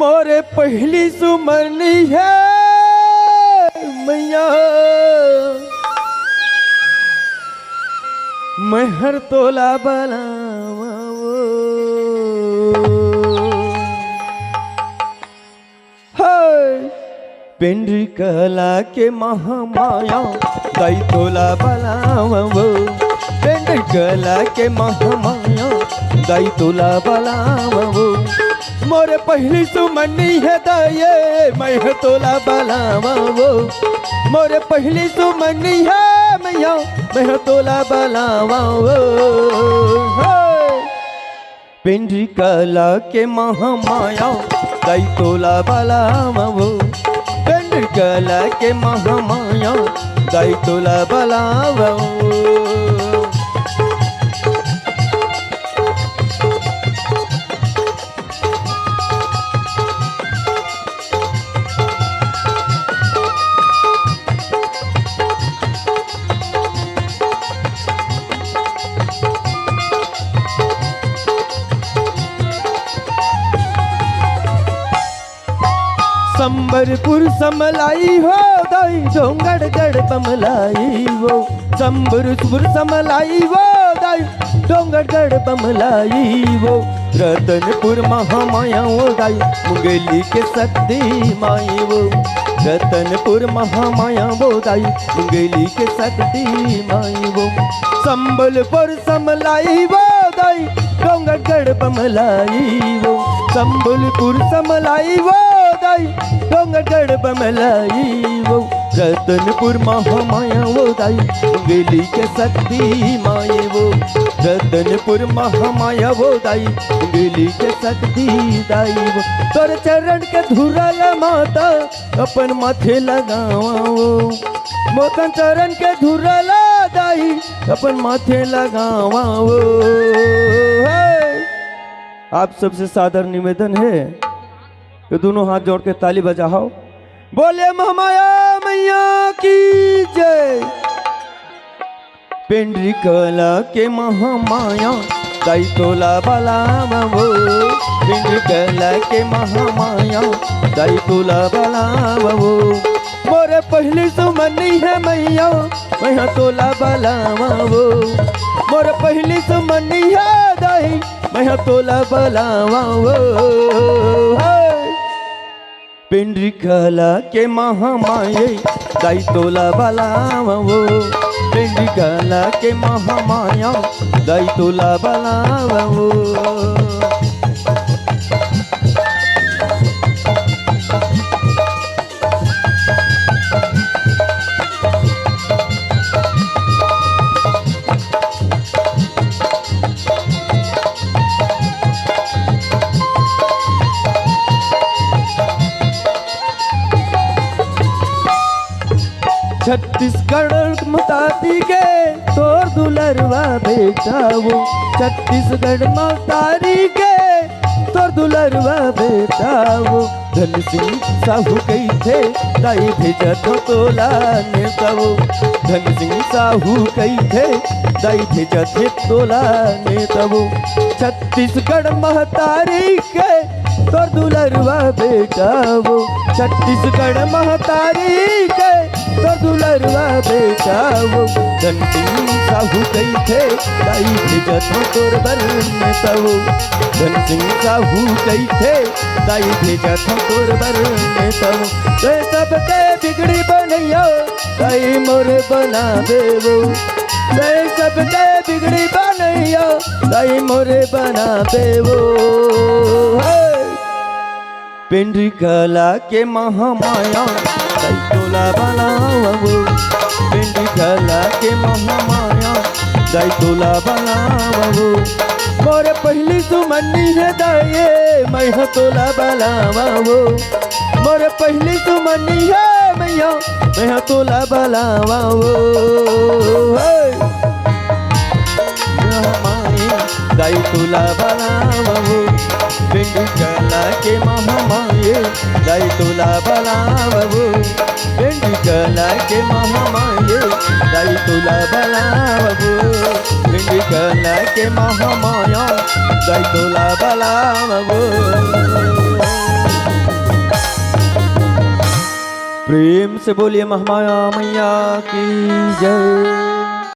मोरे पहली सुमरनी है मैया, मैं हर तोला बलावा पेंड्री कला के महामाया दाई तोला बलावा, पेंड्री कला के महामाया दाई तोला बलावा। मोरे पहली सुमनी है दाये मैं हर तोला बलावा, मोरे पहली सुमनी है मैया मैं हर तोला बलावा। पेंड्री कला के महामाया दाई तोला बलावा, पेंड्री कला के महामाया दाई तोला बलावा। संबरपुर समलाई हो दाई डोंगरगढ़ बमलाई वो, संबरपुर समलाई वो दाई डोंगरगढ़ बमलाई वो। रतनपुर महामाया वो दाई मुंगेली के शक्ति माई वो, रतनपुर महामाया वो दाई मुंगेली के शक्ति माई वो। संबलपुर समलाई वो दाई डोंगरगढ़ बमलाई वो, संबलपुर समलाई वो दाई डोंगरगढ़ बमलाई वो। रतनपुर महामाया वो दाई मुंगेली के शक्ति माई वो, रतनपुर महामाया वो दाई मुंगेली के शक्ति दाई वो। तोर चरण के धुरल माता अपन माथे लगावा वो, मोतन चरण के धुरल दाई अपन माथे लगावा वो। आप सबसे सादर निवेदन है कि दोनों हाथ जोड़ के ताली बजाओ, बोले महामाया मैया की जय। पेंड्री कला के महामाया दाई तोला बलावा वो, पेंड्री कला के महामाया दाई तोला बलावा वो। मोरे पहली सुमनी है मैया मैं तोला बलावा वो, मोरे पहली सुमनी है दाई मैं तोला बलावा वो। पेंड्री कला के महामाया दाई तोला बलावा वो, पेंड्री कला के महामाया दाई तोला बलावा वो। छत्तीसगढ़ मतारी के तोर दुलरवा बेटा वो, छत्तीसगढ़ मतारी के तोर दुलरवा बेटा वो। धन सिंह साहू कही थे दाई भेजत तोला नेता वो, धन सिंह साहू कही थे दाई भेजत तोला नेता वो। छत्तीसगढ़ महतारी के तोर दुलरवा बेटा वो, छत्तीसगढ़ महतारी के तोर दुलरवा बेटा वो। धन सिंह साहू कही थे दाई भेजत तोर बर नेता वो, धन सिंह साहू कही थे दाई भेजत तोर बर नेता वो। ते सबके बिगड़ी बनैया दाई मोरे बना देवो, ते सबके बिगड़ी बनैया दाई मोरे बना देवो। पेंड्री कला के महामाया दाई तोला बलावा वो, पेंड्री कला के महामाया दाई तोला बलावा वो। मोरे पहली सुमनी है दाये मैं तोला बलावा वो, मोरे पहली सुमनी है मैया मैं तोला बलावा वो। दाई तोला बलावा वो, पेंड्री कला के महामाया दाई तोला बलावा वो, पेंड्री कला के महामाया दाई तोला बलावा वो, पेंड्री कला के महामाया दाई तोला बलावा वो। प्रेम से बोलिए महामाया मैया की जय।